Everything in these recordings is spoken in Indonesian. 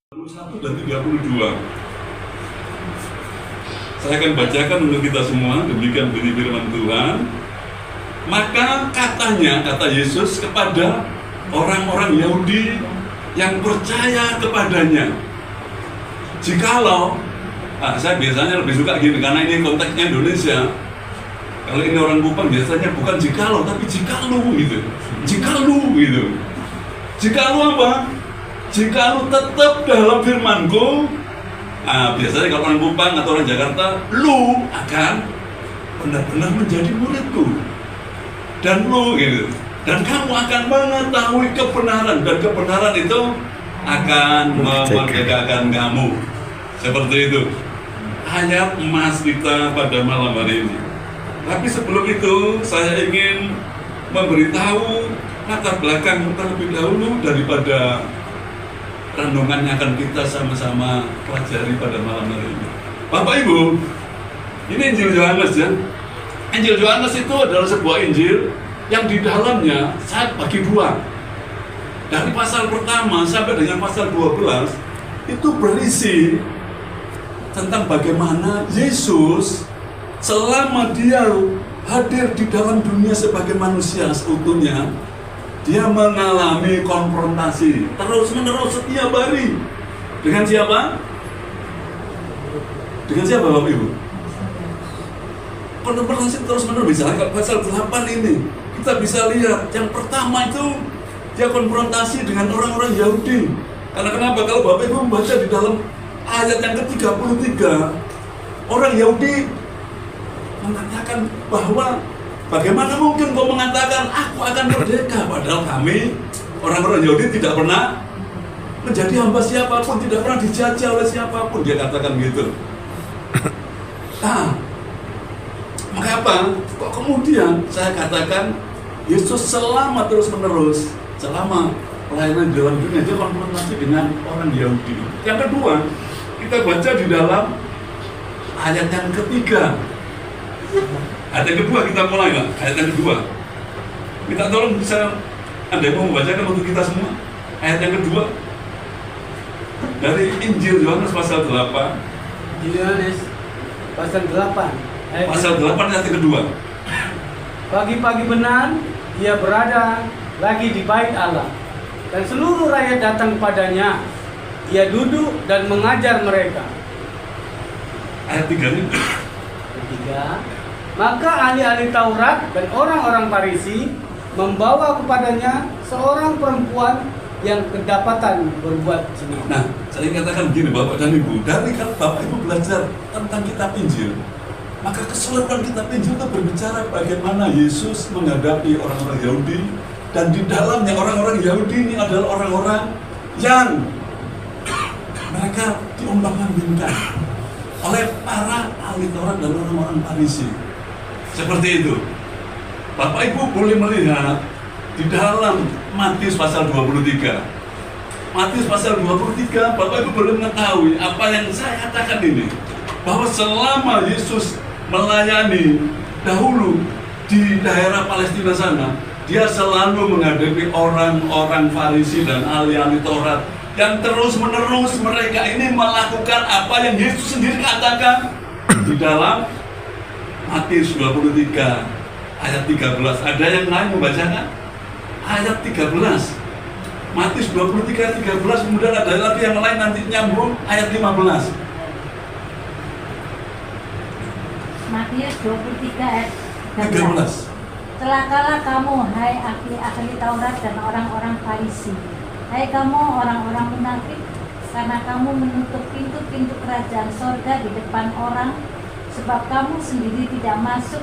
31 dan 32. Saya akan bacakan untuk kita semua, demikian bunyi firman Tuhan. Maka kata Yesus kepada orang-orang Yahudi yang percaya kepadanya, jikalau, saya biasanya lebih suka gini karena ini konteksnya Indonesia. Kalau ini orang Kupang biasanya bukan jikalau tapi jikalu gitu. Jikalu gitu. Jikalu apa? Jikalu tetap dalam firmanku. Biasanya kalau orang Kupang atau orang Jakarta, lu akan benar-benar menjadi muridku. Dan lu gitu. Dan kamu akan mengetahui kebenaran, dan kebenaran itu akan memerdekakan kamu. Seperti itu ayat emas kita pada malam hari ini. Tapi sebelum itu saya ingin memberitahu latar belakang terlebih dahulu daripada renungan yang akan kita sama-sama pelajari pada malam hari ini. Bapak Ibu, ini Injil Yohanes ya. Injil Yohanes itu adalah sebuah Injil yang di dalamnya saya bagi dua. Dari pasal pertama sampai dengan pasal 12 itu berisi tentang bagaimana Yesus selama dia hadir di dalam dunia sebagai manusia seutuhnya, dia mengalami konfrontasi terus-menerus setiap hari. Dengan siapa? Dengan siapa Bapak Ibu? Konfrontasi terus-menerus. Misalnya pasal 8 ini kita bisa lihat yang pertama itu dia konfrontasi dengan orang-orang Yahudi. Karena kenapa? Kalau Bapak Ibu membaca di dalam ayat yang ke-33, orang Yahudi mengatakan bahwa bagaimana mungkin kau mengatakan aku akan merdeka, padahal kami orang-orang Yahudi tidak pernah menjadi hamba siapapun, tidak pernah dijajah oleh siapapun, dia katakan gitu. Maka apa? Kok kemudian saya katakan Yesus selama terus-menerus, selama pelayanan dalam dunia, dia konfrontasi dengan orang Yahudi. Yang kedua, kita baca di dalam ayat yang ketiga. Ayat yang kedua kita mulai Pak, ayat yang kedua. Kita tolong bisa Anda mau membacakan untuk kita semua. Ayat yang kedua dari Injil Yohanes pasal 8. Injil Yohanes pasal 8. Pasal 8 ayat yang kedua. Pagi-pagi benar ia berada lagi di bait Allah, dan seluruh rakyat datang kepadanya. Ia duduk dan mengajar mereka. Ayat 3 ini. Ketiga, maka ahli-ahli Taurat dan orang-orang Farisi membawa kepadanya seorang perempuan yang kedapatan berbuat zina. Nah, saya katakan begini Bapak dan Ibu, dari kalau Bapak Ibu belajar tentang kitab Injil, maka keseluruhan kitab Injil itu berbicara bagaimana Yesus menghadapi orang-orang Yahudi, dan di dalamnya orang-orang Yahudi ini adalah orang-orang yang mereka diombang-ambingkan oleh para ahli Taurat dan orang-orang Farisi. Seperti itu. Bapak Ibu boleh melihat di dalam Matius pasal 23. Matius pasal 23, Bapak Ibu boleh mengetahui apa yang saya katakan ini, bahwa selama Yesus melayani dahulu di daerah Palestina sana, dia selalu menghadapi orang-orang Farisi dan ahli-ahli Taurat yang terus-menerus mereka ini melakukan apa yang Yesus sendiri katakan di dalam Matius 23 ayat 13. Ada yang lain membacakan ayat 13. Matius 23 ayat 13, kemudian ada lagi yang lain nanti nyambung ayat 15. Matius 23 ayat 13. Celakalah kamu, hai ahli Taurat dan orang-orang Farisi, hai kamu orang-orang munafik, karena kamu menutup pintu-pintu kerajaan sorga di depan orang, sebab kamu sendiri tidak masuk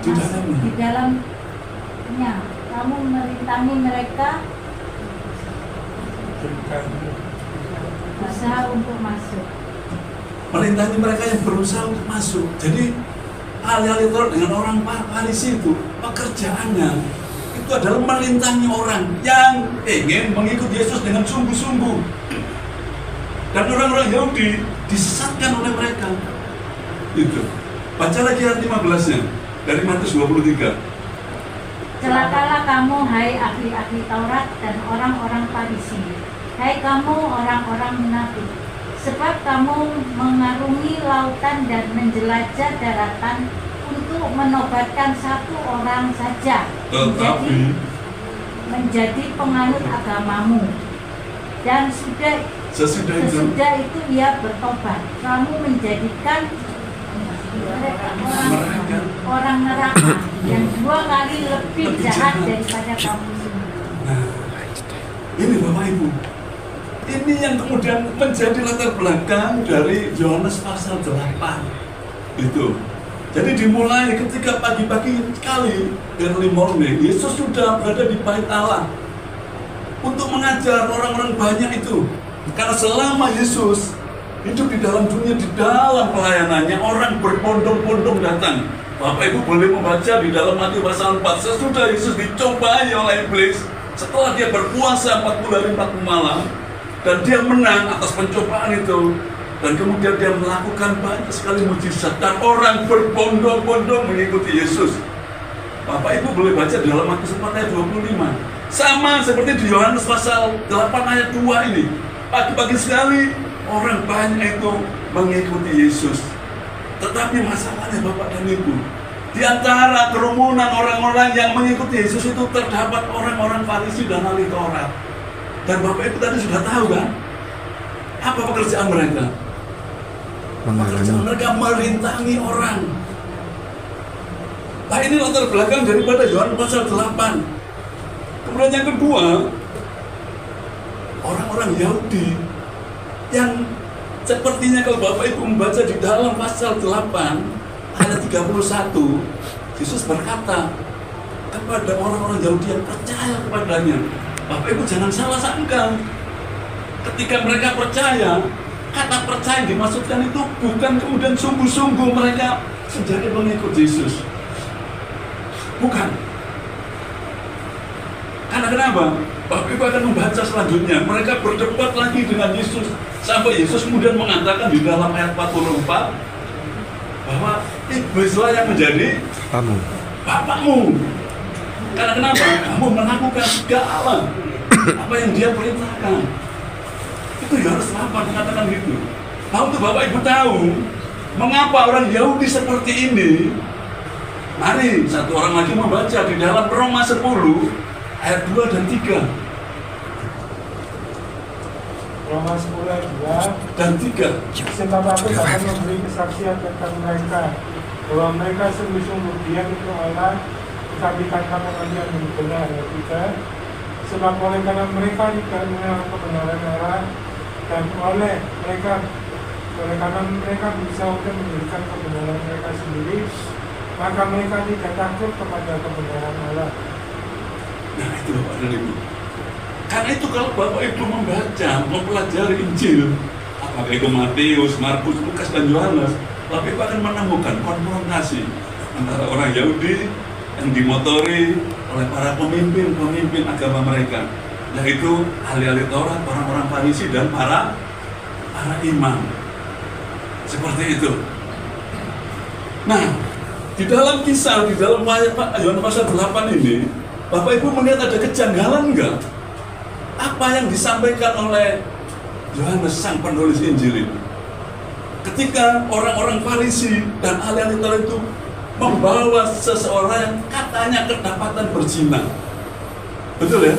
di dalamnya. Kamu merintangi mereka berusaha untuk masuk. Merintangi mereka yang berusaha untuk masuk. Jadi ahli-ahli Taurat dengan orang Farisi itu pekerjaannya itu adalah merintangi orang yang ingin mengikut Yesus dengan sungguh-sungguh. Dan orang-orang Yahudi disesatkan oleh mereka. Itu. Baca lagi ayat 15-nya dari Matius 23. Celakalah kamu, hai ahli-ahli Taurat dan orang-orang Farisi, hai kamu orang-orang munafik, sebab kamu mengarungi lautan dan menjelajah daratan untuk menobatkan satu orang saja menjadi penganut agamamu, dan sesudah itu ia bertobat. Kamu menjadikan orang neraka yang 2 kali lebih jahat daripada kamu sendiri. Nah, ini Bapak Ibu, ini yang kemudian menjadi latar belakang dari Yohanes pasal 8 itu. Jadi dimulai ketika pagi-pagi sekali, early morning, Yesus sudah berada di bait Allah untuk mengajar orang-orang banyak itu. Karena selama Yesus hidup di dalam dunia, di dalam pelayanannya, orang berbondong-bondong datang. Bapak Ibu boleh membaca di dalam Matius pasal 4, sesudah Yesus dicobai oleh iblis, setelah dia berpuasa 40 hari 40 malam, dan dia menang atas pencobaan itu, dan kemudian dia melakukan banyak sekali mujizat, dan orang berbondong-bondong mengikuti Yesus. Bapak Ibu boleh baca di dalam Matius 4 ayat 25. Sama seperti di Yohanes pasal 8 ayat 2 ini. Pagi-pagi sekali orang banyak itu mengikuti Yesus. Tetapi masalahnya Bapak dan Ibu, di antara kerumunan orang-orang yang mengikuti Yesus itu terdapat orang-orang Farisi dan ahli Taurat. Dan Bapak Ibu tadi sudah tahu kan? Apa pekerjaan mereka? Pekerjaan mereka merintangi orang. Nah, ini latar belakang daripada Yohanes pasal 8. Kemudian yang kedua, orang-orang Yahudi yang sepertinya kalau Bapak Ibu membaca di dalam pasal 8 ayat 31, Yesus berkata kepada orang-orang Yahudi yang percaya kepadanya, Bapak Ibu jangan salah sangka. Ketika mereka percaya, kata percaya yang dimaksudkan itu bukan kemudian sungguh-sungguh mereka menjadi pengikut Yesus. Bukan. Karena kenapa? Bapak Ibu akan membaca selanjutnya. Mereka berdebat lagi dengan Yesus, sampai Yesus kemudian mengatakan di dalam ayat 44 bahwa iblislah yang menjadi bapakmu. Karena kenapa? Kamu melakukan segala apa yang dia perintahkan. Itu harus apa mengatakan gitu. Tahu tuh Bapak Ibu tahu mengapa orang Yahudi seperti ini? Mari satu orang lagi membaca di dalam Roma 10 ayat 2 dan 3. Roma 10 ayat 2 dan 3. Sebab aku akan memberi kesaksian tentang mereka bahwa mereka sungguh-sungguh diam itu Allah, tetapi tanpa pengajian yang benar. Ayat 3. Sebab oleh karena mereka tidak mengenal kebenaran Allah, dan oleh karena mereka bisa untuk mendirikan kebenaran mereka sendiri, maka mereka tidak takut kepada kebenaran Allah. Nah itu Bapak dan Ibu. Karena itu kalau Bapak Ibu membaca, mempelajari Injil, apakah itu Matius, Markus, Lukas, dan Yohanes, Bapak Ibu akan menemukan konfrontasi antara orang Yahudi yang dimotori oleh para pemimpin agama mereka, yaitu ahli-ahli Taurat, orang-orang Farisi, dan para imam. Seperti itu. Nah, di dalam kisah, di dalam Yohanes pasal 8 ini, Bapak Ibu melihat ada kejanggalan enggak? Apa yang disampaikan oleh Yohanes sang penulis Injil ini? Ketika orang-orang Farisi dan ahli-ahli Taurat itu membawa seseorang yang katanya kedapatan berzina. Betul ya?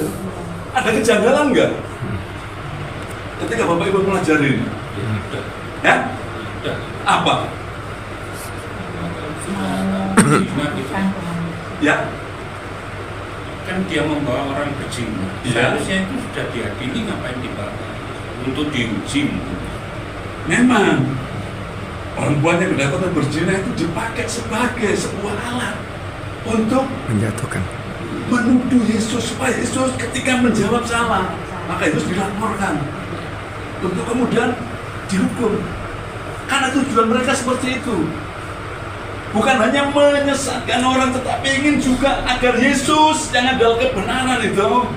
Ada kejanggalan enggak? Ketika Bapak Ibu pelajari ini. Ya? Apa? Ya? Kan dia membawa orang berzina. Seharusnya itu sudah diadili, ngapain dibawa? Untuk diuji. Memang perempuan yang kedapatan berzina itu dipakai sebagai sebuah alat untuk menjatuhkan, menuduh Yesus, supaya Yesus ketika menjawab salah, maka Yesus dilaporkan untuk kemudian dihukum. Karena tujuan mereka seperti itu. Bukan hanya menyesatkan orang, tetapi ingin juga agar Yesus yang adalah kebenaran itu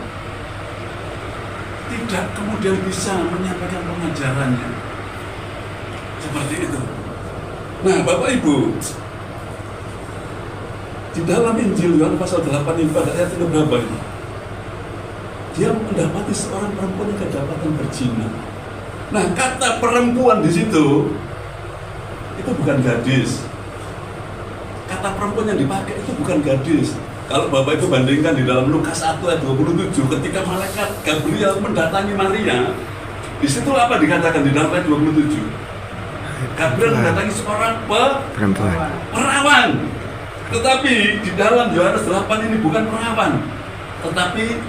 tidak kemudian bisa menyampaikan pengajarannya. Seperti itu. Nah, Bapak Ibu, di dalam Injil Yohanes pasal 8 ini pada ayat yang berapa ini? dia mendapati seorang perempuan yang kedapatan berzina. Nah, kata perempuan di situ itu bukan gadis. Kata perempuan yang dipakai itu bukan gadis. Kalau Bapak Ibu bandingkan di dalam Lukas 1 ayat 27, ketika malaikat Gabriel mendatangi Maria, di situ apa dikatakan di dalam ayat 27? Gabriel mendatangi seorang perawan. Tetapi di dalam Yohanes 8 ini bukan perawan, tetapi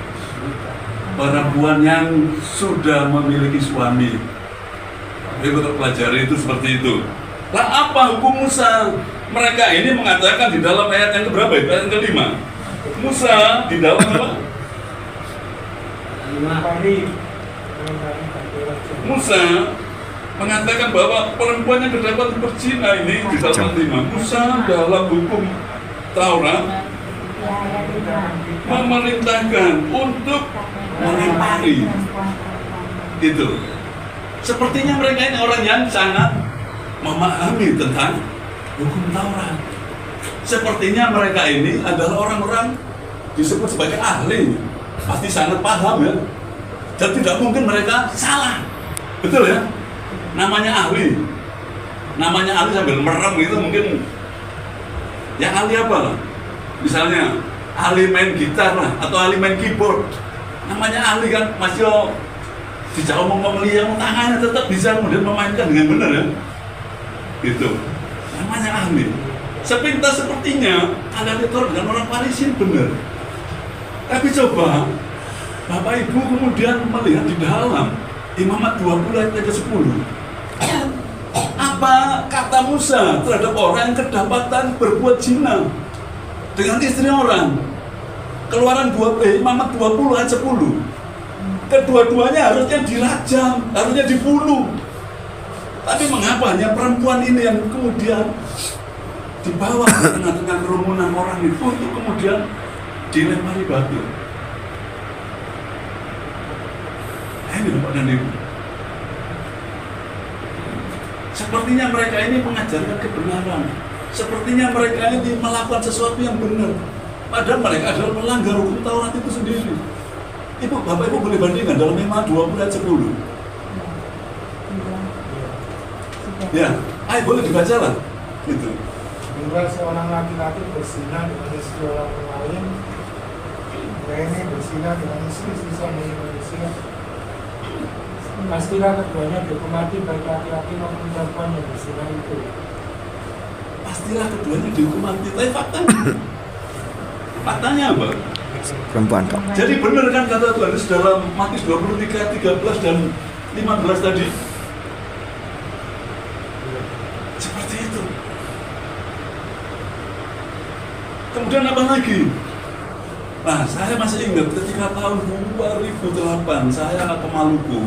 perempuan yang sudah memiliki suami. Ibu terpelajari itu seperti itu. Lah apa hukum Musa? Mereka ini mengatakan di dalam ayat yang keberapa itu? Ayat yang kelima. Musa di dalam apa? Musa mengatakan bahwa perempuan yang terdapat berzina ini di dalam ayat 5. Musa dalam hukum Taurat memerintahkan untuk melempari. Gitu. Sepertinya mereka ini orang yang sangat memahami tentang hukum Taurat. Sepertinya mereka ini adalah orang-orang disebut sebagai ahli, pasti sangat paham ya. Dan tidak mungkin mereka salah, betul ya? Namanya ahli sambil merem gitu mungkin. Yang ahli apa lah? Misalnya ahli main gitar lah, atau ahli main keyboard. Namanya ahli kan, masih tidak ngomong liang tangannya tetap bisa kemudian memainkan dengan benar ya. Gitu. Namanya ahli. Sepintas sepertinya Alalitor dengan orang Farisi benar. Tapi coba Bapak Ibu kemudian melihat di dalam Imamat 20 ayat 10. Apa kata Musa terhadap orang yang kedapatan berbuat zina dengan istri orang? Keluaran Imamat 20 ayat 10. Kedua-duanya harusnya dirajam, harusnya dibunuh. Tapi mengapa hanya perempuan ini yang kemudian dibawa ke tengah-tengah kerumunan orang itu untuk kemudian dilempari batu? Ini Bapak dan Ibu. Sepertinya mereka ini mengajarkan kebenaran. Sepertinya mereka ini melakukan sesuatu yang benar. Padahal mereka adalah melanggar hukum Taurat itu sendiri. Bapak Ibu boleh bandingkan dalam Imamat 20 ayat 10. Ya, ayo boleh dibaca lah. Gitu. Bila seorang laki-laki berzina dengan istri orang lain, ini berzina dengan istri sama manusia, pastilah keduanya dihukum mati baik laki-laki maupun perempuan yang berzina itu. Pastilah keduanya dihukum mati. Tapi faktanya apa? Perempuan kok. Jadi benar kan kata Tuhan Yesus dalam Matius 23, 13 dan 15 tadi? Seperti itu. Kemudian apa lagi? Nah, saya masih ingat ketika tahun 2008 saya ke Maluku.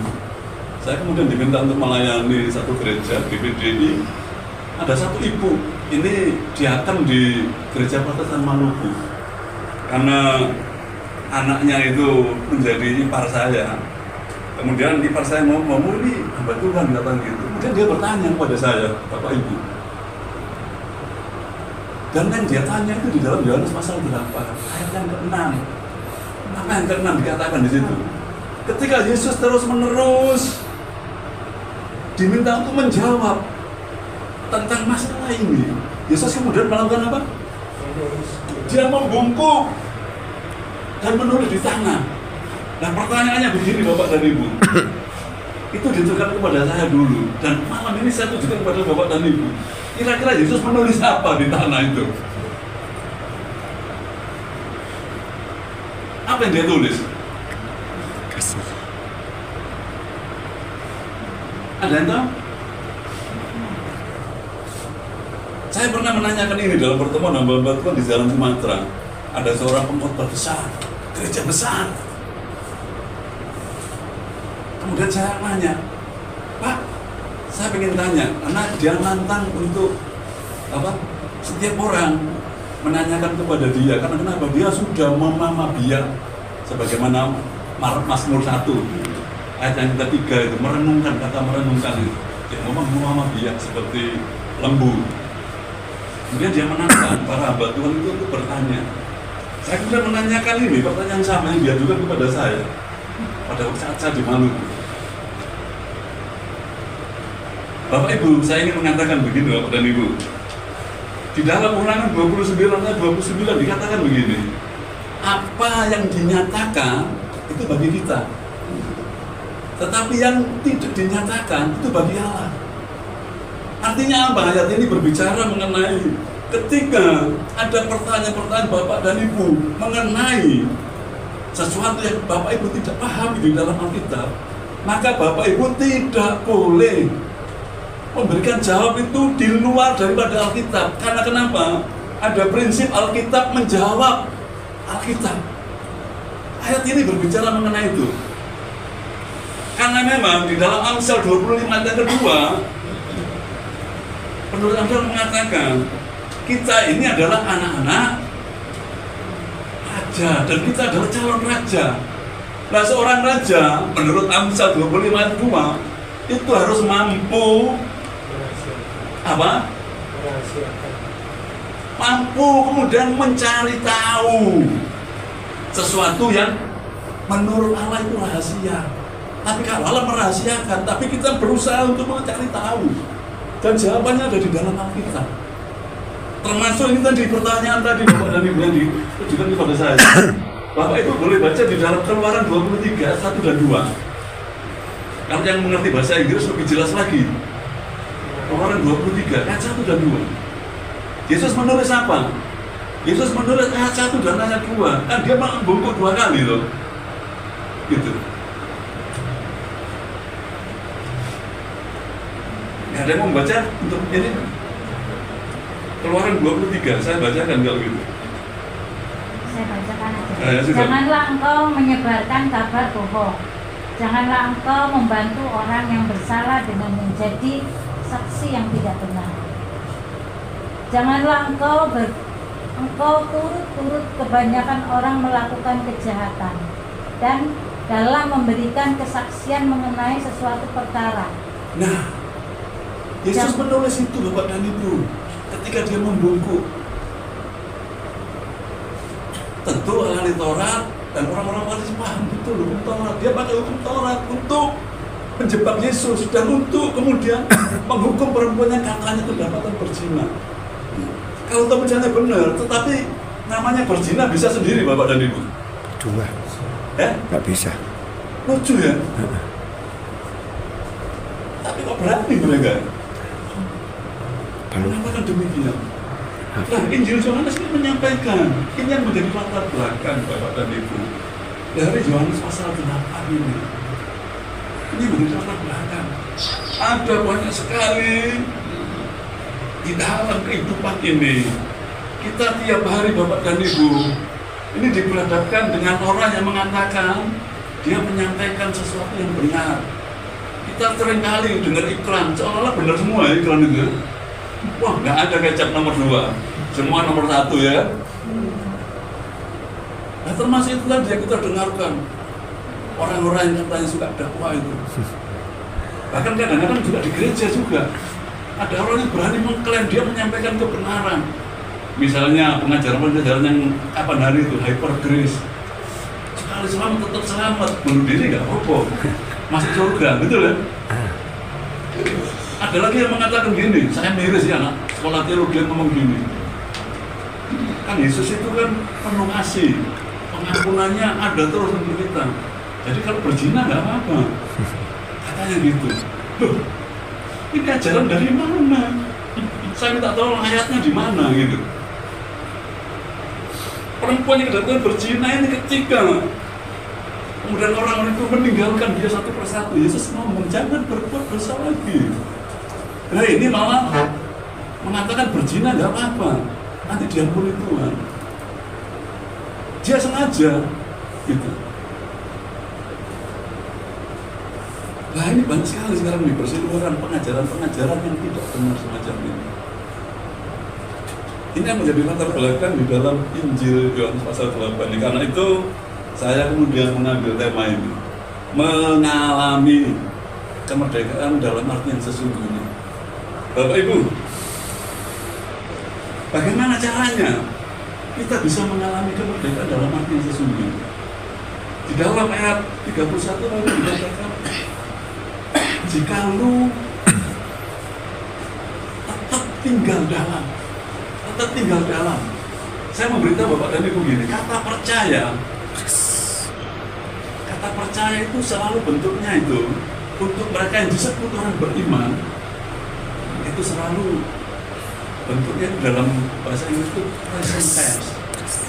Saya kemudian diminta untuk melayani satu gereja di PDI. Ada satu ibu, ini diaken di gereja Protestan Maluku. Karena anaknya itu menjadi ipar saya. Kemudian ipar saya ngomong, ini hamba Tuhan katanya gitu. Kemudian dia bertanya kepada saya, Bapak Ibu. Dan yang dia tanya itu di dalam Yohanes pasal 8, ayat yang ke-6. Apa yang ke-6 dikatakan di situ? Ketika Yesus terus-menerus diminta untuk menjawab tentang masalah ini, Yesus kemudian melakukan apa? Dia membungkuk dan menulis di tanah. Nah, pertanyaannya begini Bapak dan Ibu. Itu ditujukan kepada saya dulu, dan malam ini saya tujukan kepada Bapak dan Ibu. Kira-kira Yesus menulis apa di tanah itu? Apa yang dia tulis? Kasih. Ada yang tahu? Saya pernah menanyakan ini dalam pertemuan hamba Tuhan di Jalan Sumatera. Ada seorang pengkhotbah besar, gereja besar. Kemudian saya nanya, Pak, saya ingin tanya, karena dia nantang untuk setiap orang menanyakan kepada dia, karena kenapa? Dia sudah memamabiak, sebagaimana Mazmur 1 ayat yang ketiga itu, merenungkan, kata merenungkan itu. Dia memamabiak seperti lembu. Kemudian dia menantang para hamba Tuhan itu untuk bertanya. Saya kemudian menanyakan ini, pertanyaan sama yang dia juga kepada saya. pada saat saya di Maluku. Bapak Ibu, saya ingin mengatakan begini Bapak dan Ibu. Di dalam Ulangan 29 ayat 29 dikatakan begini. Apa yang dinyatakan itu bagi kita. Tetapi yang tidak dinyatakan itu bagi Allah. Artinya apa? Ayat ini berbicara mengenai ketika ada pertanyaan-pertanyaan Bapak dan Ibu mengenai sesuatu yang Bapak Ibu tidak paham di dalam Alkitab, maka Bapak Ibu tidak boleh memberikan jawab itu di luar daripada Alkitab. Karena kenapa? Ada prinsip Alkitab menjawab Alkitab. Ayat ini berbicara mengenai itu. Karena memang di dalam Amsal 25 ayat kedua, penulis Amsal mengatakan kita ini adalah anak-anak raja dan kita adalah calon raja. Nah, seorang raja menurut Amsal 25 ayat 2 itu harus mampu apa? Mampu kemudian mencari tahu sesuatu yang menurut Allah itu rahasia. Tapi kalau Allah merahasiakan, tapi kita berusaha untuk mencari tahu dan jawabannya ada di dalam Alkitab. Termasuk ini tadi pertanyaan tadi Bapak dan Ibu yang ditujukan kepada saya. Bapak Ibu boleh baca di dalam Keluaran 23 ayat 1 dan 2. Kalau yang mengerti bahasa Inggris lebih jelas lagi. Keluaran 23 ayat 1 dan 2. Yesus menulis apa? Yesus menulis ayat 1 dan ayat 2. Kan dia membungkuk 2 kali loh. Gitu. Ada yang mau baca untuk ini? Keluaran 23, saya bacakan kalau gitu. Saya bacakan aja. Ya, Janganlah engkau menyebarkan kabar bohong. Janganlah engkau membantu orang yang bersalah dengan menjadi saksi yang tidak benar. Janganlah engkau turut-turut kebanyakan orang melakukan kejahatan dan dalam memberikan kesaksian mengenai sesuatu perkara. Nah, Yesus menulis itu Bapak dan Ibu ketika dia membungkuk. Tentu ahli Taurat dan orang-orang Farisi paham betul hukum Taurat. Dia pakai hukum Taurat untuk menjebak Yesus dan untuk kemudian menghukum perempuan yang katanya kedapatan berzina. Kalau teman-teman benar, tetapi namanya berzina bisa sendiri Bapak dan Ibu. Dua. Nggak bisa. Lucu ya. Tapi kok berani mereka? Mengatakan demikian. Nah, Injil Yohanes ini menyampaikan ini yang menjadi latar belakang Bapak dan Ibu dari Yohanes pasal 8 ini. Ini menjadi latar belakang. Ada banyak sekali di dalam kehidupan ini. Kita tiap hari Bapak dan Ibu ini diperhadapkan dengan orang yang mengatakan dia menyampaikan sesuatu yang benar. Kita seringkali dengar iklan, seolah-olah benar semua iklan itu. Wah, nggak ada kecap nomor 2, semua nomor 1 ya. Nah, termasuk itu tadi yang kita dengarkan orang-orang yang katanya suka dakwah itu. Bahkan kadang-kadang juga di gereja juga ada orang yang berani mengklaim dia menyampaikan kebenaran. Misalnya pengajaran-pengajaran yang kapan hari itu hyper grace. Sekali selamat tetap selamat, bunuh diri nggak apa-apa, masuk surga, betul ya? Ada lagi yang mengatakan gini, saya miris ya anak sekolah teologi yang ngomong gini. Kan Yesus itu kan penuh kasih, pengampunannya ada terus untuk kita. Jadi kalau berzina nggak apa-apa, katanya gitu. Loh, ini ajaran dari mana? Saya minta tolong ayatnya di mana gitu. Perempuan yang datang berzina ini ketika kemudian orang-orang itu meninggalkan dia satu persatu, Yesus ngomong jangan berbuat dosa lagi. Nah ini malah mengatakan berzina nggak apa-apa, nanti diampuni Tuhan. Dia sengaja gitu. Nah ini banyak sekali sekarang di persiluaran pengajaran-pengajaran yang tidak benar semacam ini. Ini yang menjadi latar belakang di dalam Injil Yohanes pasal 8 ini. Karena itu saya kemudian mengambil tema ini, mengalami kemerdekaan dalam arti yang sesungguhnya. Bapak Ibu, bagaimana caranya kita bisa mengalami kemerdekaan dalam arti yang sesungguhnya? Di dalam ayat 31 lalu dikatakan, jika lu tetap tinggal dalam. Saya memberitahu Bapak dan Ibu gini, kata percaya itu selalu bentuknya itu, untuk mereka yang disebut orang beriman, itu selalu bentuknya dalam bahasa Inggris itu present tense.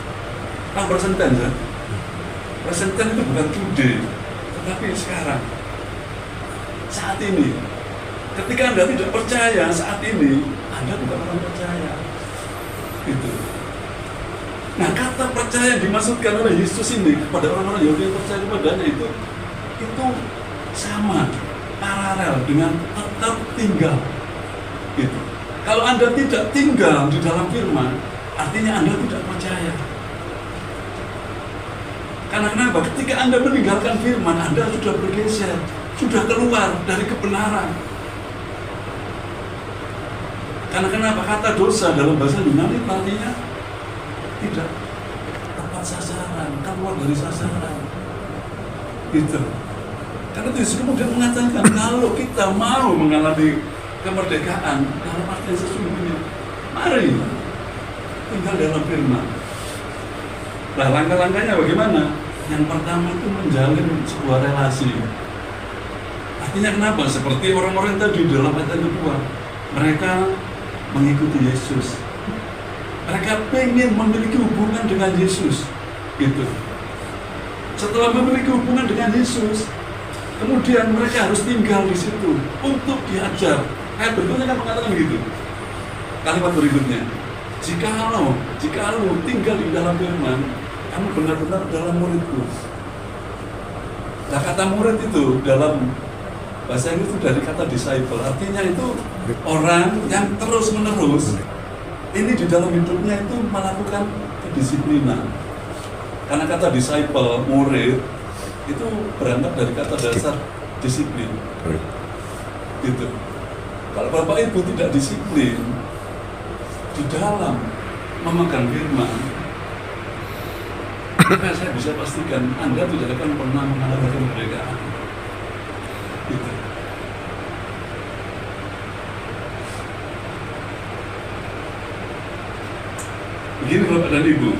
Present tense ya? Present tense itu bukan today, tetapi sekarang, saat ini. Ketika Anda tidak percaya saat ini, Anda bukan orang percaya. Gitu. Nah, kata percaya yang dimaksudkan oleh Yesus ini kepada orang-orang Yahudi yang percaya kepadanya itu sama, paralel dengan tetap tinggal. Gitu. Kalau Anda tidak tinggal di dalam firman, artinya Anda tidak percaya. Karena kenapa? Ketika Anda meninggalkan firman, Anda sudah bergeser, sudah keluar dari kebenaran. Karena kenapa? Kata dosa dalam bahasa Yunani artinya tidak tepat sasaran, keluar dari sasaran. Gitu. Karena Yesus kemudian mengatakan, kalau kita mau mengalami kemerdekaan dalam arti yang sesungguhnya, mari tinggal dalam firman. Nah, langkah-langkahnya bagaimana? Yang pertama itu menjalin sebuah relasi. Artinya kenapa? Seperti orang-orang tadi dalam ayat yang kedua, mereka mengikuti Yesus. Mereka pengen memiliki hubungan dengan Yesus. Gitu. Setelah memiliki hubungan dengan Yesus, kemudian mereka harus tinggal di situ untuk diajar. Ayat berikutnya kan mengatakan begitu. Kalimat berikutnya, jikalau tinggal di dalam firman, kamu benar-benar dalam muridku. Nah, kata murid itu dalam bahasa Inggris itu dari kata disciple, artinya itu orang yang terus-menerus ini di dalam hidupnya itu melakukan kedisiplinan. Karena kata disciple, murid, itu berangkat dari kata dasar disiplin. Gitu. Kalau Bapak Ibu tidak disiplin di dalam memegang firman, maka saya bisa pastikan Anda tidak akan pernah mengalami kemerdekaan. Gitu. Begini Bapak dan Ibu,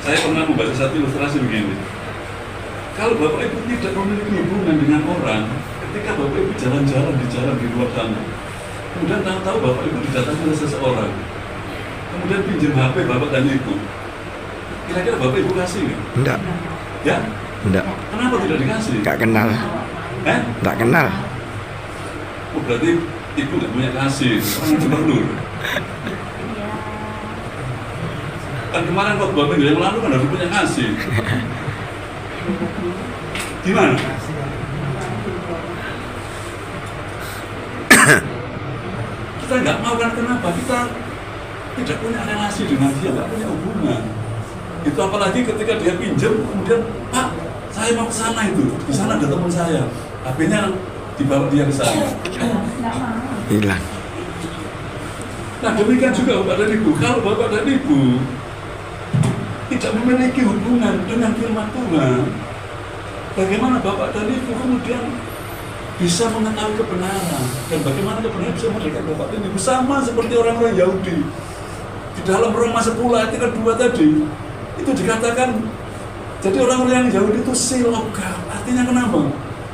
saya pernah membaca satu ilustrasi begini. Kalau Bapak Ibu tidak memiliki hubungan dengan orang, ketika Bapak Ibu jalan-jalan di jalan di luar sana, kemudian tahu Bapak Ibu didatangi oleh seseorang, kemudian pinjam HP Bapak dan Ibu, kira-kira Bapak Ibu kasih nggak? Enggak. Ya? Enggak. Kenapa tidak dikasih? Enggak kenal. Enggak kenal. Oh, berarti Ibu nggak punya kasih, orang yang perlu. Kan kemarin khotbah minggu yang lalu kan harus punya kasih. Gimana? Kita nggak mau kan, kenapa? Kita tidak punya relasi dengan dia, nggak punya hubungan. Itu apalagi ketika dia pinjam, kemudian Pak, saya mau ke sana itu, di sana ada teman saya, HP-nya dibawa dia ke sana. Hilang. Nah, demikian juga Bapak dan Ibu. Kalau Bapak dan Ibu tidak memiliki hubungan dengan firman Tuhan, bagaimana Bapak dan Ibu kemudian bisa mengetahui kebenaran, dan bagaimana kebenaran bisa memberikan Bapak dan Ibu? Sama seperti orang-orang Yahudi di dalam Roma 10 ayat kedua tadi itu dikatakan, jadi orang-orang yang Yahudi itu seal of God. Artinya kenapa?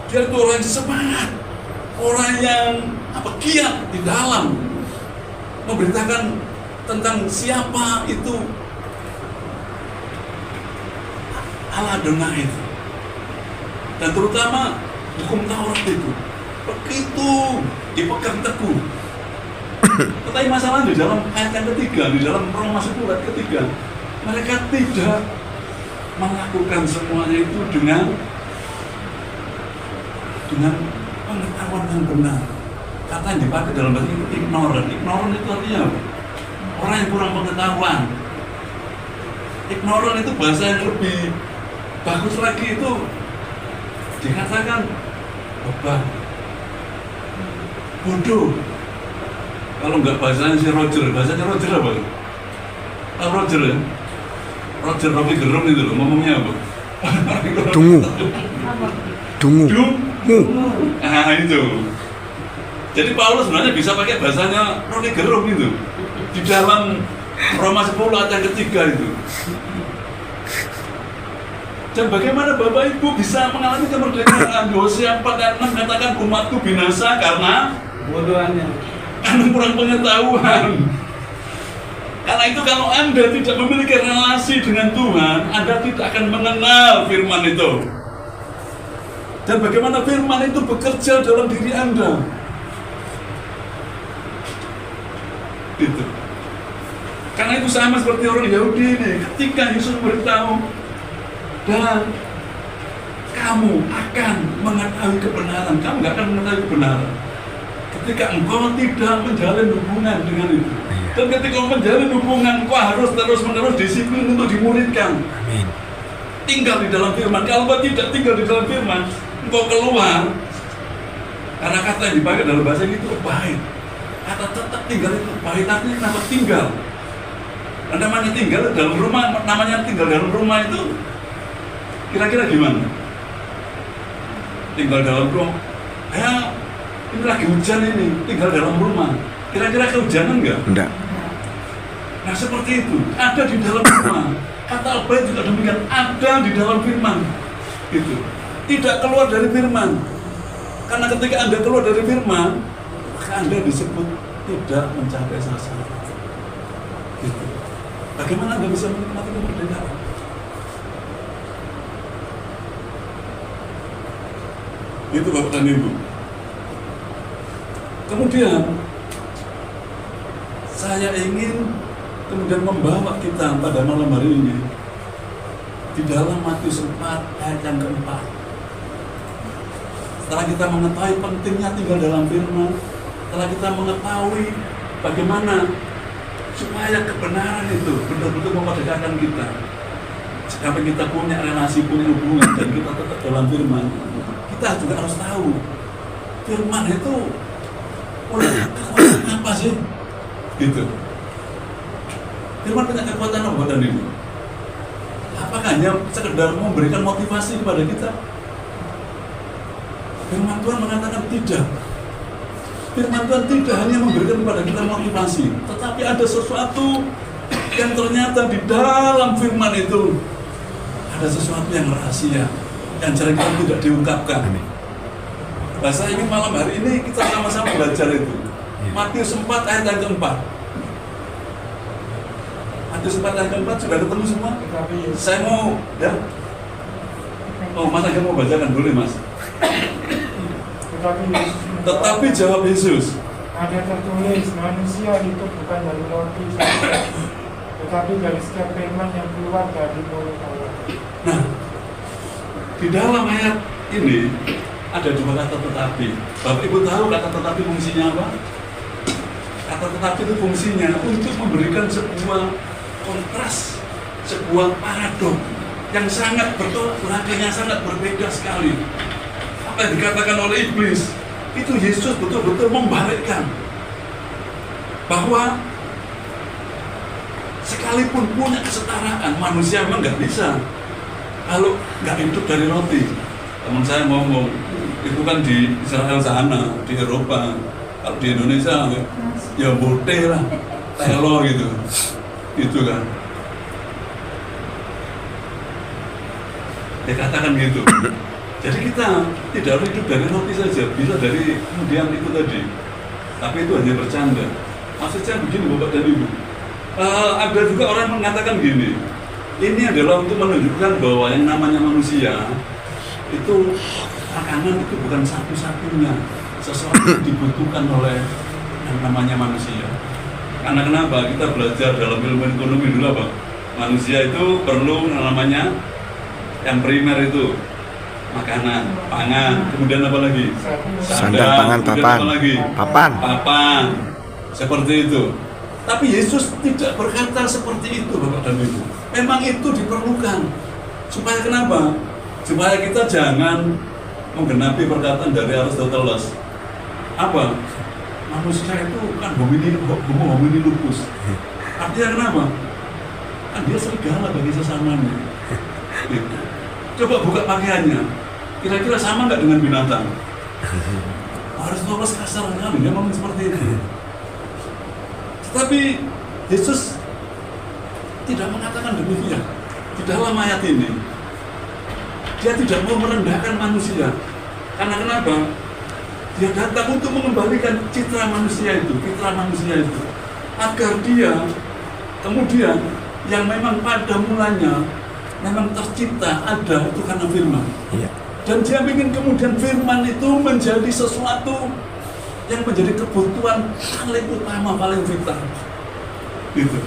Dia itu orang yang semangat, orang yang giat di dalam memberitakan tentang siapa itu Allah Adonai itu, dan terutama hukum Taurat itu begitu dipegang teguh. Tetapi masalah di dalam ayat yang ketiga, di dalam Roma 10 ayat ketiga, mereka tidak melakukan semuanya itu dengan pengetahuan yang benar. Kata yang dipakai dalam bahasa itu ignorant. Ignorant itu artinya apa? Orang yang kurang pengetahuan. Ignorant itu bahasa yang lebih bagus lagi, itu dikatakan bodoh. Kalau nggak bahasanya si Roger, bahasanya Roger apa? Roger ya? Roger Rocky Gerung itu loh, ngomongnya apa? Dungu. Apa? Dungu. Dungu. Nah itu. Jadi Paulus sebenarnya bisa pakai bahasanya Rocky Gerung itu di dalam Roma 10 ayat yang ketiga itu. Dan bagaimana Bapak Ibu bisa mengalami kemerdekaan? Hosea 4 ayat 6 katakan umatku binasa karena Bodohannya. karena kurang pengetahuan. Karena itu kalau Anda tidak memiliki relasi dengan Tuhan, Anda tidak akan mengenal firman itu. Dan bagaimana firman itu bekerja dalam diri Anda. Gitu. Karena itu sama seperti orang Yahudi ini, ketika Yesus beritahu dan kamu akan mengetahui kebenaran, kamu nggak akan mengetahui kebenaran ketika engkau tidak menjalin hubungan dengan itu. Dan ketika engkau menjalin hubungan, engkau harus terus-menerus disiplin untuk dimuridkan. Amin. Tinggal di dalam firman. Kalau engkau tidak tinggal di dalam firman, engkau keluar. Karena kata yang dipakai dalam bahasa itu baik. Kata tetap tinggal itu baik, artinya kenapa tinggal? Dan namanya tinggal dalam rumah, namanya tinggal dalam rumah itu kira-kira gimana? Tinggal dalam rumah, ya ini lagi hujan ini, tinggal dalam rumah. Kira-kira kehujanan enggak? Enggak. Nah seperti itu, ada di dalam firman. Kata Al-Bait juga demikian, ada di dalam firman. Gitu. Tidak keluar dari firman. Karena ketika Anda keluar dari firman, maka Anda disebut tidak mencapai sasaran. Gitu. Bagaimana Anda bisa menikmati kemerdekaan? Itu Bapak dan Ibu. Kemudian saya ingin kemudian membawa kita pada malam hari ini di dalam Matius 4 ayat yang keempat. Setelah kita mengetahui pentingnya tinggal dalam firman, setelah kita mengetahui bagaimana supaya kebenaran itu betul-betul memerdekakan kita, sampai kita punya relasi, punya hubungan, dan kita tetap dalam firman, kita juga harus tahu firman itu kekuatan apa sih? Gitu. Firman punya kekuatan apa dan ini? Apakah hanya sekedar memberikan motivasi kepada kita? Firman Tuhan mengatakan tidak. Firman Tuhan tidak hanya memberikan kepada kita motivasi, tetapi ada sesuatu yang ternyata di dalam firman itu ada sesuatu yang rahasia, yang jarang tidak diungkapkan. Nah, saya ingin malam hari ini kita sama-sama belajar itu. Matius 4 ayat yang keempat. Matius 4 ayat keempat sudah ketemu semua? Saya mau, ya? Oh, Mas Agam mau bacakan, boleh Mas? Tetapi jawab Yesus, ada tertulis, manusia itu bukan dari roti saja, tetapi dari setiap firman yang keluar dari mulut Allah. Nah, di dalam ayat ini ada dua kata tetapi. Bapak Ibu tahu kata tetapi fungsinya apa? Kata tetapi itu fungsinya untuk memberikan sebuah kontras, sebuah paradok yang sangat bertolak belakang, yang sangat berbeda sekali. Apa yang dikatakan oleh iblis itu Yesus betul-betul membalikkan bahwa sekalipun punya kesetaraan, manusia memang nggak bisa kalau nggak hidup dari roti. Teman saya ngomong itu kan di Israel sana, di Eropa. Kalau di Indonesia ya bote lah, telo gitu, gitu kan. Dia katakan gitu. Jadi kita tidak harus hidup dari roti saja, bisa dari kemudian itu tadi. Tapi itu hanya bercanda. Maksudnya begini Bapak dan Ibu. Ada juga orang mengatakan gini, ini adalah untuk menunjukkan bahwa yang namanya manusia itu makanan itu bukan satu-satunya sesuatu yang dibutuhkan oleh yang namanya manusia. Karena kenapa? Kita belajar dalam ilmu ekonomi dulu apa? Manusia itu perlu namanya yang primer itu makanan, pangan, kemudian apa lagi? Sandang, pangan, papan. Apa lagi? Papan. Seperti itu. Tapi Yesus tidak berkata seperti itu, Bapak dan Ibu. Memang itu diperlukan. Supaya kenapa? Supaya kita jangan menggenapi perkataan dari Aristoteles. Apa? Manusia itu kan homo lupus. Artinya kenapa? Kan dia serigala bagi sesamanya. Gitu. Coba buka pakaiannya, kira-kira sama nggak dengan binatang? Harus lolos kasar sekali, memang seperti itu. Tetapi Yesus tidak mengatakan demikian di dalam ayat ini. Dia tidak mau merendahkan manusia. Karena kenapa? Dia datang untuk mengembalikan citra manusia itu, agar dia kemudian yang memang pada mulanya memang tercipta ada itu karena firman. Iya. Dan dia ingin kemudian firman itu menjadi sesuatu yang menjadi kebutuhan paling utama, paling vital. Gitu.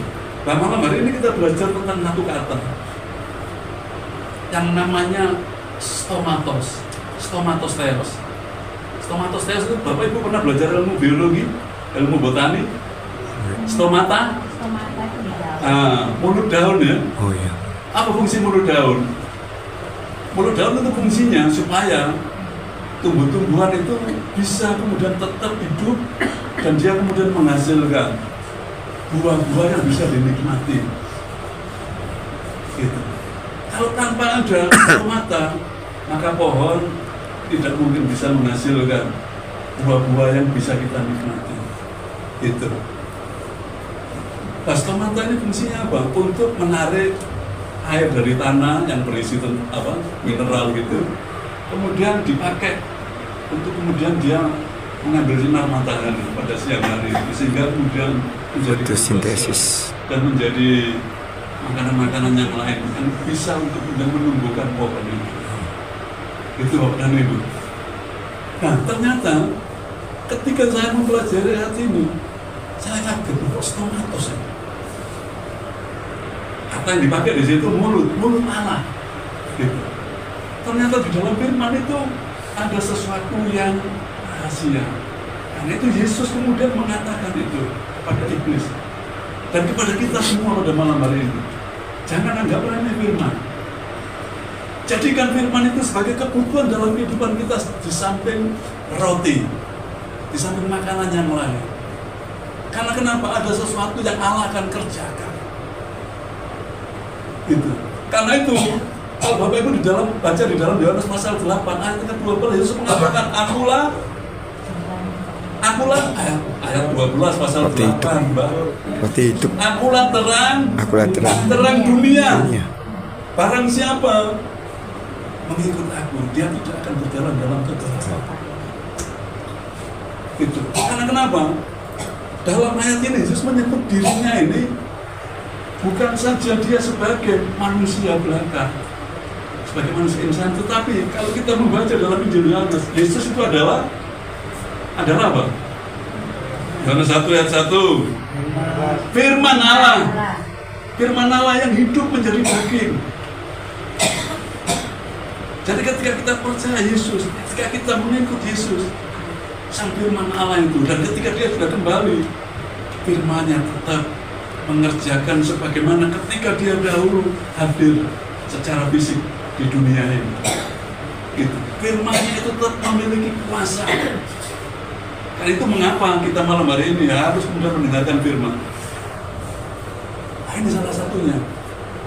Nah, malam hari ini kita belajar tentang satu kata yang namanya stomatos theos. Stomatos theos itu Bapak Ibu pernah belajar ilmu biologi, ilmu botani? Stomata itu di dalam. Mulut daun ya. Oh iya. Apa fungsi mulut daun? Mulut daun itu fungsinya supaya tumbuh-tumbuhan itu bisa kemudian tetap hidup dan dia kemudian menghasilkan buah-buah yang bisa dinikmati. Gitu. Kalau tanpa ada stomata, maka pohon tidak mungkin bisa menghasilkan buah-buah yang bisa kita nikmati. Gitu. Nah, stomata ini fungsinya apa? Untuk menarik air dari tanah yang berisi mineral gitu, kemudian dipakai untuk kemudian dia mengambil sinar matahari pada siang hari sehingga kemudian menjadi Fotosintesis dan menjadi makanan-makanan yang lain yang bisa untuk kemudian menumbuhkan pohon itu. Itu Bapak dan Ibu. Nah, ternyata ketika saya mempelajari ayat ini, saya kaget kok stomatos ya. Kata yang dipakai di situ mulut Allah. Gitu. Ternyata di dalam firman itu ada sesuatu yang rahasia. Karena itu Yesus kemudian mengatakan itu kepada iblis dan kepada kita semua pada malam hari ini. Jangan anggap remeh firman. Jadikan firman itu sebagai kebutuhan dalam kehidupan kita di samping roti, di samping makanan yang lain. Karena kenapa? Ada sesuatu yang Allah akan kerjakan. Gitu. Karena itu, kalau Bapak Ibu baca di dalam Yohanes pasal 8 ayat 12, Yesus mengatakan akulah ayat 12 pasal 8, Mbak. Roti hidup. Akulah terang dunia. Barang siapa mengikut aku, dia tidak akan berjalan dalam kegelapan. Gitu. Karena kenapa? Dalam ayat ini Yesus menyebut dirinya ini bukan saja dia sebagai manusia belaka, sebagai manusia insan, tetapi kalau kita membaca dalam Injil Yohanes, Yesus itu adalah apa? Yohanes 1 ayat 1. Firman Allah. Firman Allah yang hidup menjadi daging. Jadi ketika kita percaya Yesus, ketika kita mengikut Yesus, sang firman Allah itu, dan ketika dia sudah kembali, firman-Nya tetap mengerjakan sebagaimana ketika dia dahulu hadir secara fisik di dunia ini. Gitu. Firman-Nya itu tetap memiliki kuasa. Karena itu mengapa kita malam hari ini harus kemudian mendengarkan firman. Nah, ini salah satunya.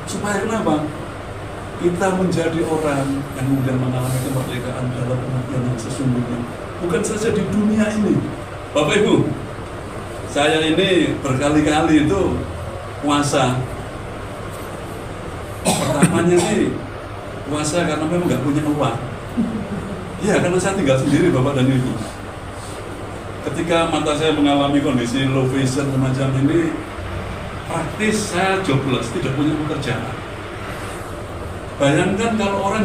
Supaya kenapa? Kita menjadi orang yang kemudian mengalami kemerdekaan dalam pengertian yang sesungguhnya. Bukan saja di dunia ini. Bapak Ibu, saya ini berkali-kali itu puasa. Pertamanya sih puasa karena memang nggak punya uang. Iya, karena saya tinggal sendiri Bapak dan Ibu. Ketika mata saya mengalami kondisi low vision semacam ini, praktis saya jobless, tidak punya pekerjaan. Bayangkan kalau orang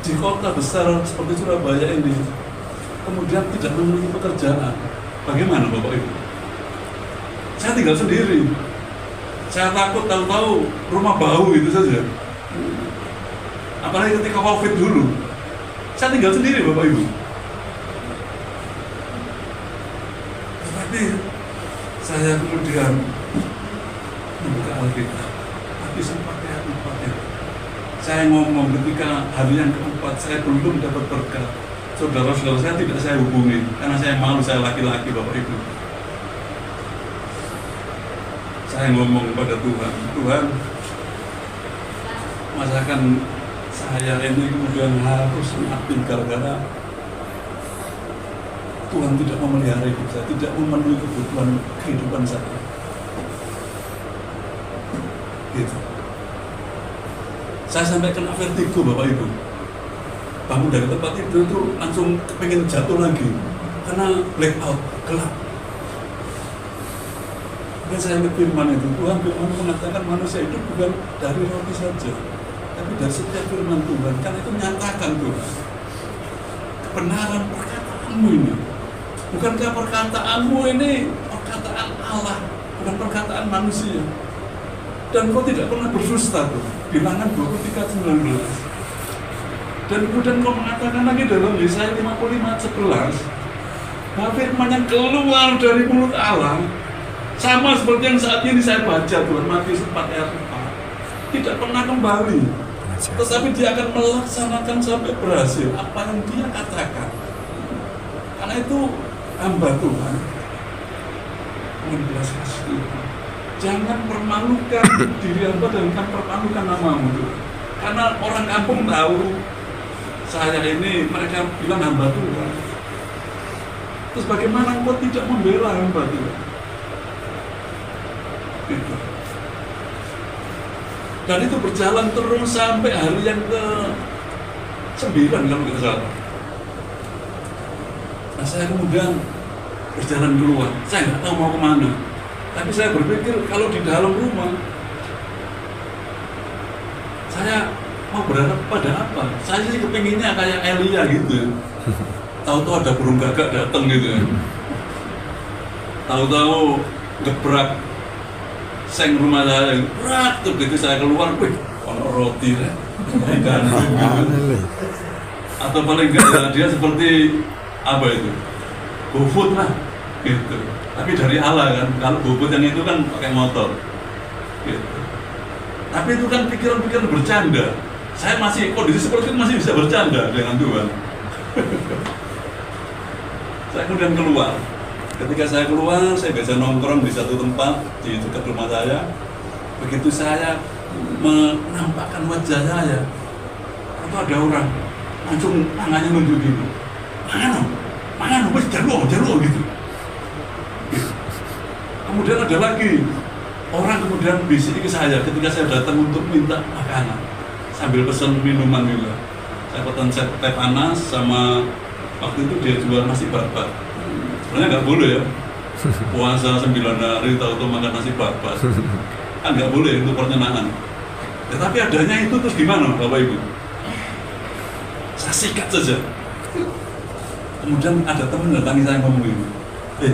di kota besar seperti Surabaya ini kemudian tidak memiliki pekerjaan, bagaimana Bapak Ibu? Saya tinggal sendiri. Saya takut tahu-tahu rumah bau itu saja. Apalagi ketika COVID dulu. Saya tinggal sendiri Bapak Ibu. Tetapi saya kemudian membuka Alkitab. Tapi sempat ya. Saya ngomong ketika hari yang keempat saya belum dapat berkat. Saudara-saudara saya tidak saya hubungi karena saya malu, saya laki-laki Bapak Ibu. Saya ngomong kepada Tuhan, Tuhan, masakan saya ini kemudian harus mati gara-gara Tuhan tidak memelihara hidup saya, tidak memenuhi kebutuhan kehidupan saya. Gitu. Saya sampai kena vertigo, Bapak Ibu. Bangun dari tempat tidur itu langsung pengen jatuh lagi karena blackout, gelap. Dan saya ingat firman itu, Tuhan mengatakan manusia itu bukan dari roti saja, tapi dari setiap firman Tuhan. Karena itu menyatakan Tuhan kebenaran perkataanmu ini. Bukankah perkataanmu ini perkataan Allah, bukan perkataan manusia. Dan kau tidak pernah berdusta tuh. Bilangan 23:19. Dan kemudian kau mengatakan lagi dalam Yesaya 55:11, bahwa firman yang keluar dari mulut Allah sama seperti yang saat ini saya baca Tuhan, Matius 4 ayat 4, tidak pernah kembali, tetapi dia akan melaksanakan sampai berhasil apa yang dia katakan. Karena itu hamba Tuhan membelas kasih Tuhan. Jangan permalukan diri hamba dan jangan permalukan namamu Tuhan. Karena orang kampung tahu saya ini, mereka bilang hamba Tuhan. Terus bagaimana engkau tidak membela hamba Tuhan? Gitu. Dan itu berjalan terus sampai hari yang ke-9 kalau tidak salah. Nah, saya kemudian berjalan keluar. Saya nggak tahu mau kemana. Tapi saya berpikir kalau di dalam rumah saya mau berharap pada apa? Saya sih kepinginnya kayak Elia gitu. Tahu-tahu ada burung gagak datang gitu. Tahu-tahu gebrak seng rumah saya, berat tuh gitu saya keluar, wih, ono roti deh, gitu. Atau paling enggak dia seperti apa itu, GoFood lah, gitu. Tapi dari Allah kan, kalau GoFood yang itu kan pakai motor, gitu. Tapi itu kan pikiran-pikiran bercanda. Saya masih kondisi seperti itu masih bisa bercanda dengan Tuhan. Saya kemudian keluar. Ketika saya keluar, saya biasa nongkrong di satu tempat di dekat rumah saya. Begitu saya menampakkan wajah saya, atau ada orang langsung tangannya nunjuk gitu. Mana, wes jalu gitu. Kemudian ada lagi orang kemudian bisik ke saya ketika saya datang untuk minta makanan, sambil pesan minuman juga. Saya pesan teh panas sama waktu itu dia jual nasi bakar. Sebenarnya nggak boleh ya, puasa 9 hari tahu-tahu makan nasi bakar, kan nggak boleh untuk percenaan. Ya, tapi adanya itu terus gimana Bapak Ibu? Saya sikat saja. Kemudian ada teman datangi saya ngomong ini,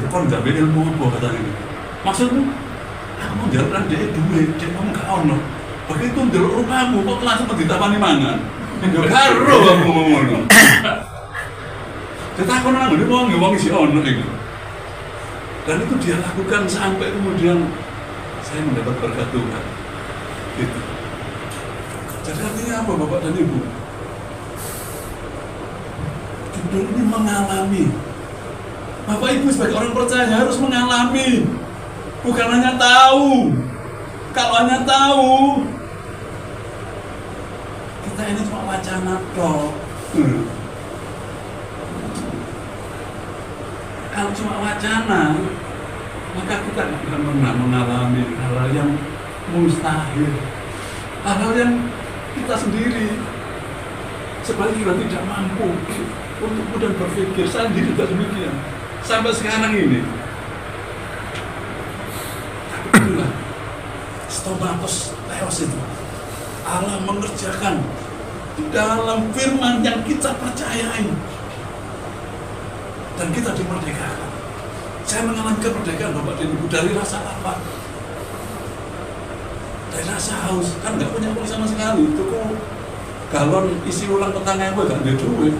kon nggak beda ilmu apa kata ini? Maksudmu? Aku mau jalan dia duit, dia ngomong gak ono. Begitu ndelok rumahmu kok langsung ditapani mangan. Yo karo aku ngomong. Ketakon nang ngene wong isi ono iki. Dan itu dia lakukan sampai kemudian saya mendapat berkat Tuhan. Gitu. Jadi artinya apa Bapak dan Ibu? Judul ini mengalami. Bapak Ibu sebagai orang percaya harus mengalami. Bukan hanya tahu. Kalau hanya tahu, kita ini cuma wacana toh. Kalau cuma wacana, maka kita tidak akan pernah mengalami hal-hal yang mustahil, hal-hal yang kita sendiri sebaliknya tidak mampu untuk kemudian berpikir. Saya sendiri juga demikian sampai sekarang ini. Tapi itulah stomatos teos itu, Allah mengerjakan di dalam firman yang kita percayai. Dan kita dimerdekakan. Saya mengalami kemerdekaan Bapak dan Ibu dari rasa lapar, dari rasa haus, kan nggak punya uang sama sekali. Tuku galon isi ulang petangnya gue gak ada duit,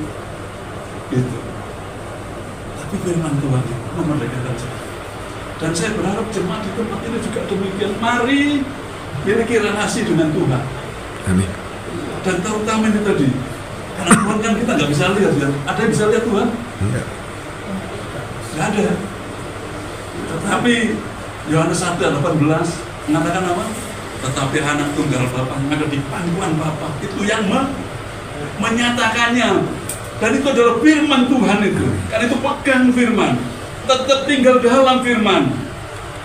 gitu. Tapi firman Tuhan memerdekakan saya. Dan saya berharap jemaat di tempat ini juga demikian. Mari miliki relasi dengan Tuhan. Amin. Dan terutama ini tadi, karena Tuhan kan kita nggak bisa lihat ya. Ada yang bisa lihat Tuhan? Enggak. Tidak ada. Tetapi Yohanes 1:18 mengatakan apa? Tetapi anak tunggal Bapa yang ada di pangkuan Bapa itu yang menyatakannya. Dan itu adalah firman Tuhan itu. Karena itu pegang firman, tetap tinggal dalam firman,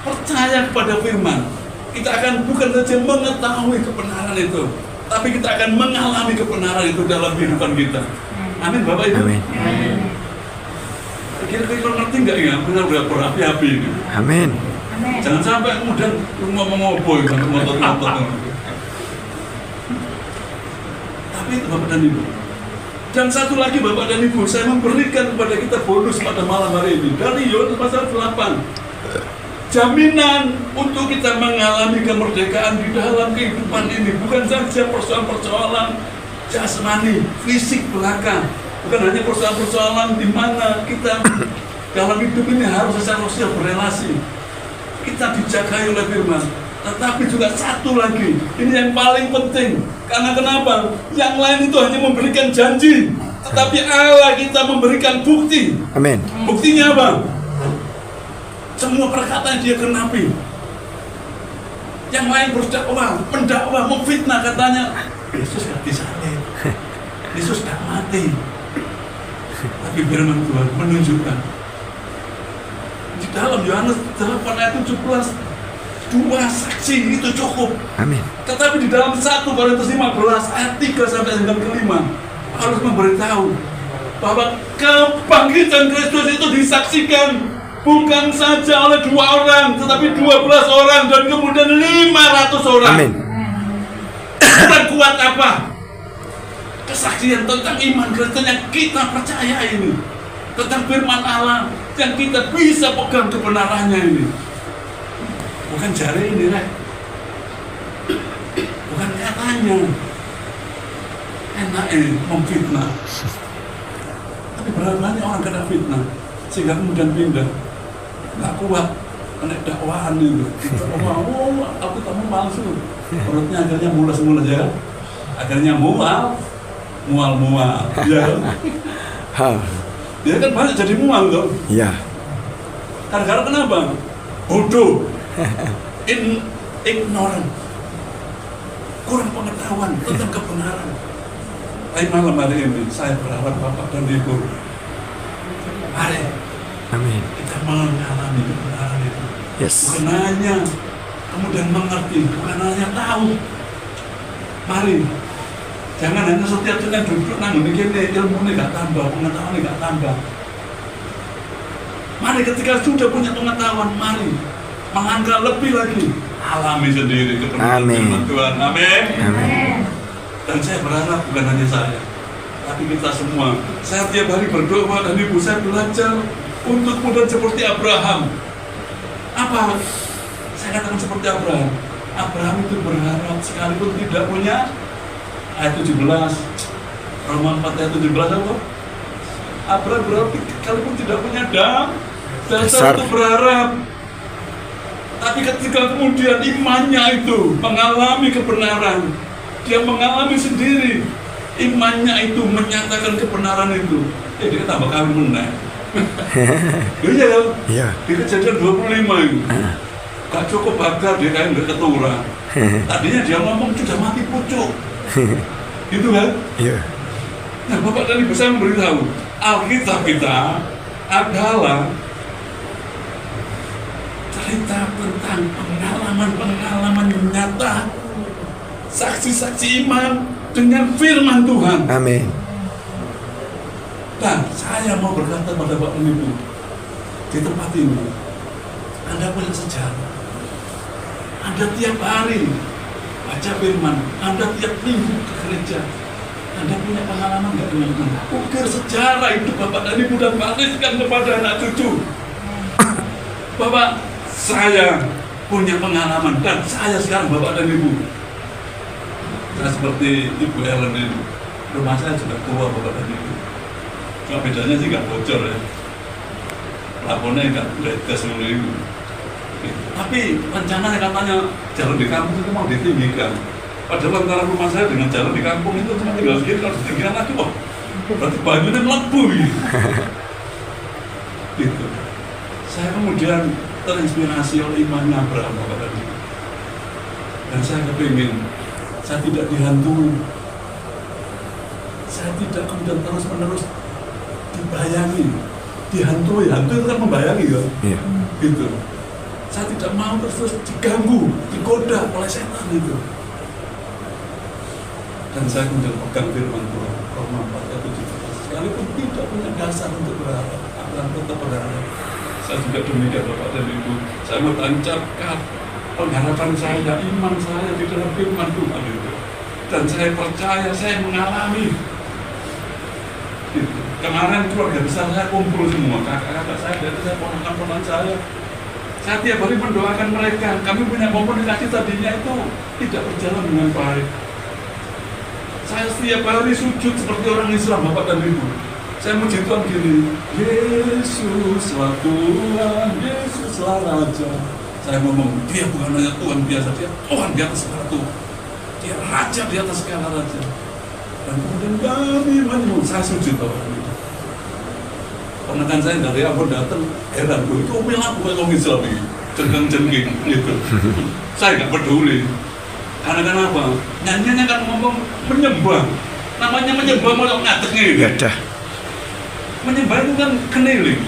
percaya kepada firman. Kita akan bukan saja mengetahui kebenaran itu, tapi kita akan mengalami kebenaran itu dalam kehidupan kita. Amin Bapak Ibu. Amin. Kira-kira ngerti nggak ya? Benar udah berapi-api ini. Amin. Amin. Jangan sampai kemudian ngomong-ngomong ngotot-ngotot. Tapi itu Bapak dan Ibu. Dan satu lagi Bapak dan Ibu, saya memberikan kepada kita bonus pada malam hari ini dari Yohanes pasal 8. Jaminan untuk kita mengalami kemerdekaan di dalam kehidupan ini, bukan saja persoalan-persoalan jasmani, fisik belaka, bukan hanya persoalan-persoalan di mana kita dalam hidup ini harus secara sosial berelasi, kita dijagai oleh firman. Tetapi juga satu lagi, ini yang paling penting. Karena kenapa? Yang lain itu hanya memberikan janji, tetapi Allah kita memberikan bukti. Amin. Buktinya apa? Semua perkataan dia genapi. Yang lain berdakwah, pendakwah, memfitnah, katanya Yesus gak disalib, Yesus gak mati. Tapi firman Tuhan menunjukkan di dalam Yohanes 8 ayat 17, 2 saksi itu cukup. Amin. Tetapi di dalam 1 Korintus 15 ayat 3 sampai dengan ke-5 harus memberitahu bahwa kebangkitan Kristus itu disaksikan bukan saja oleh 2 orang, tetapi 12 orang dan kemudian 500 orang. Amin. Kurang kuat apa? Kesaksian tentang iman Kristen yang kita percaya ini, tentang firman Allah yang kita bisa pegang kebenarannya ini. Bukan jari ini, Rek. Bukan katanya. Enak memfitnah. Tapi berapa banyak orang kena fitnah sehingga kemudian pindah. Nggak kuat, kena dakwaan itu. Aku kamu palsu. Perutnya akhirnya mules-mules ya. Akhirnya mual. Ya. Dia kan banyak jadi mual tuh. Iya. Karena kenapa? Bodoh. Ignorant. Kurang pengetahuan tentang kebenaran. Tapi malam hari ini saya berharap Bapak dan Ibu, mari Amin. kita mengalami kebenaran itu. Yes. Bukan hanya kemudian mengerti, bukan hanya tahu. Mari, jangan hanya setiap kita duduk nanggung ini ilmu ini gak tambah, pengetahuan ini gak tambah. Mari ketika sudah punya pengetahuan, mari melangkah lebih lagi, alami sendiri kebenaran firman Tuhan. Amin. Amin. Dan saya berharap bukan hanya saya, tapi kita semua. Saya tiap hari berdoa dan Ibu saya belajar untuk kemudian seperti Abraham. Apa? Saya katakan seperti Abraham. Abraham itu berharap sekalipun tidak punya ayat 17, Roma 4 ayat 17 apa? Abraham berharap sekalipun tidak punya dasar untuk berharap. Tapi ketika kemudian imannya itu mengalami kebenaran, dia mengalami sendiri, imannya itu menyatakan kebenaran itu, dia tambah kawin menang. Iya kan? Iya. Di Kejadian 25 itu gak cukup bakar dia kayak gak keturun. Tadinya dia ngomong sudah mati pucuk. Gitu kan? Iya. Nah Bapak dan Ibu saya memberitahu, Alkitab kita adalah cerita tentang pengalaman-pengalaman nyata, saksi-saksi iman dengan firman Tuhan. Amin. Dan saya mau berkata pada Bapak dan Ibu, di tempat ini Anda punya sejarah. Anda tiap hari baca firman, Anda tiap minggu ke gereja. Anda punya pengalaman nggak dengan Tuhan? Ukir sejarah hidup Bapak dan Ibu dan wariskan kepada anak cucu. Bapak, saya punya pengalaman dan saya sekarang Bapak dan Ibu. Saya seperti Ibu Ellen ini, rumah saya sudah tua Bapak dan Ibu. Cuma bedanya sih nggak bocor ya, plafonnya nggak gas itu. Tapi rencananya katanya jalan di kampung itu mau ditinggikan. Padahal antara rumah saya dengan jalan di kampung itu cuma tinggal segini, kalau ditinggikan lagi, wah berarti banyunya melebu gitu. Saya kemudian terinspirasi oleh imannya Abraham Bapak dan Ibu. Dan saya kepingin saya tidak dihantui. saya tidak kemudian terus-menerus dibayangi, dihantui. Hantu itu kan membayangi kan? Iya. Gitu. Saya tidak mau terus diganggu, digoda oleh setan itu. Dan saya kemudian pegang firman Tuhan, Roma 4 ayat 17. Sekalipun tidak punya dasar untuk berharap, akan tetap berharap. Saya juga demikian Bapak dan Ibu. Saya menancapkan pengharapan saya, iman saya di dalam firman Tuhan itu. Dan saya percaya, saya mengalami. Gitu. Kemarin keluarga besar saya kumpul semua, kakak-kakak saya, dan saya ponakan-ponakan saya. Saya tiap hari mendoakan mereka. Kami punya komunikasi tadinya itu tidak berjalan dengan baik. Saya setiap hari sujud seperti orang Islam, Bapak dan Ibu. Saya muji Tuhan gini, Yesuslah Tuhan, Yesuslah Raja. Saya ngomong, dia bukan hanya Tuhan biasa, dia Tuhan di atas segala Tuhan. Dia Raja di atas segala Raja. Dan kemudian kami menyembah, saya sujud Bapak dan Ibu. Ponakan saya dari Ambon datang, heran, itu omel aku orang Islam ini, jengking gitu. Saya nggak peduli. Karena kenapa? Nyanyinya kan ngomong menyembah. Namanya menyembah mau ngatek nih. Ya dah. Menyembah itu kan keniling.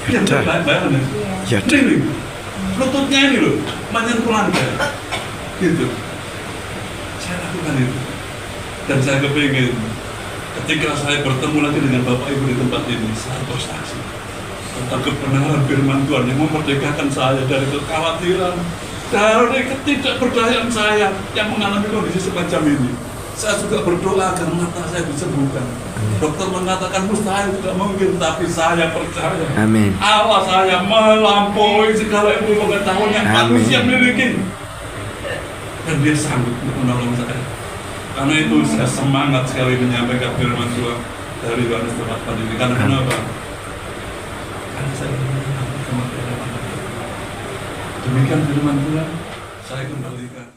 Ya dah. Bayangan. Ya dah. Keniling. Lututnya ini loh, menyentuh lantai. Gitu. Saya lakukan itu. Dan saya kepingin ketika saya bertemu lagi dengan Bapak Ibu di tempat ini, saya bersaksi tentang kebenaran firman Tuhan yang memerdekakan saya dari kekhawatiran, dari ketidakberdayaan saya yang mengalami kondisi semacam ini. Saya juga berdoa agar mata saya disembuhkan. Dokter mengatakan mustahil, tidak mungkin, tapi saya percaya. Amin. Allah saya melampaui segala ilmu pengetahuan yang manusia miliki. Dan dia sanggup untuk menolong saya. Karena itu saya semangat sekali menyampaikan firman Tuhan dari Yohanes tempat ini. Karena kenapa? Karena saya mengalami kematian. Demikian firman Tuhan, saya kembalikan.